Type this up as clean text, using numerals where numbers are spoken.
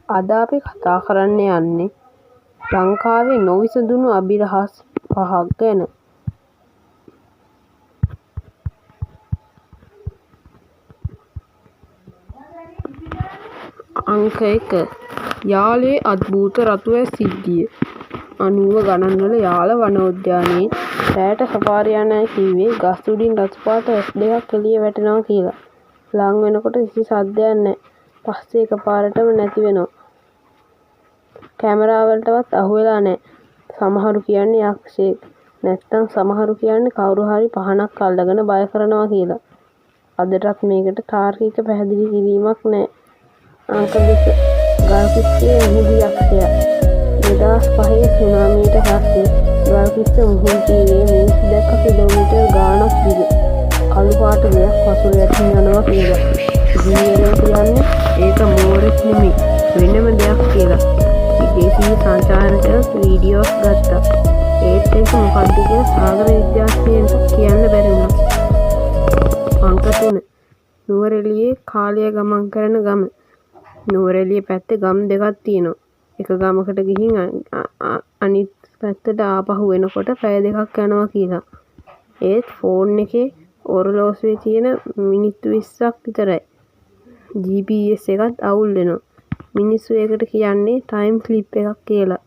අද අපි කතා කරන්න යන්නේ ලංකාවේ නොවිසඳුණු අභිරහස් 5ක් ගැන. අංක 1. යාලේ අද්භූත රතු ඇස් සිද්ධිය. 90 ගණන්වල යාල වනෝද්‍යානයේ රෑට සෆාරි යන්නයි කිව්වේ ගස් උඩින් රතු පාට ඇස් දෙකක් එළිය වැටෙනවා කියලා. ලං වෙනකොට කිසි සද්දයක් නෑ. පස්සේ එකපාරටම නැති වෙනවා. කැමරාවලටවත් අහුවෙලා නෑ. සමහරු කියන්නේ යක්ෂයෙක්. නැත්තම් සමහරු කියන්නේ කවුරු හරි පහනක් අල්ලගෙන බය කරනවා කියලා. අදටත් මේකට තාර්කික පැහැදිලි කිරීමක් නෑ. අංක 2. ගල්කිස්සේ මුහුදු යක්ෂයා. 2005 සුනාමියට පස්සේ ගල්කිස්ස මුහුදු තීරයේ මිනිස්සු දැක්ක කිලෝමීටර් ගාණක් දිග කළු පාට දෙයක් වතුර යටින් යනවා කියලා. ඉංග්‍රීසියෙන් කියන්නේ ඒක මෝරෙක් නෙමෙයි වෙනම දෙයක් කියලා. විදේශීය සංචාරකයෝ වීඩියෝස් ගත්තා. ඒත් ඒක මොකක්ද කියලා සාගර විද්‍යාඥයන්ට කියන්න බැරි වුණා. අංක 3. නුවරඑළියේ කාලය ගමන් කරන ගම. නුවරඑළිය පැත්තේ ගම් දෙකක් තියෙනවා. එක ගමකට ගිහින් අනිත් පැත්තට ආපහු එනකොට පැය දෙකක් යනවා කියලා. ඒත් ෆෝන් එකේ ඔරලෝසුවේ තියෙන මිනිත්තු 20ක් විතරයි. GPS එකත් අවුල් වෙනවා. මිනිස්සු ඒකට කියන්නේ ටයිම් ස්ලිප් එකක් කියලා.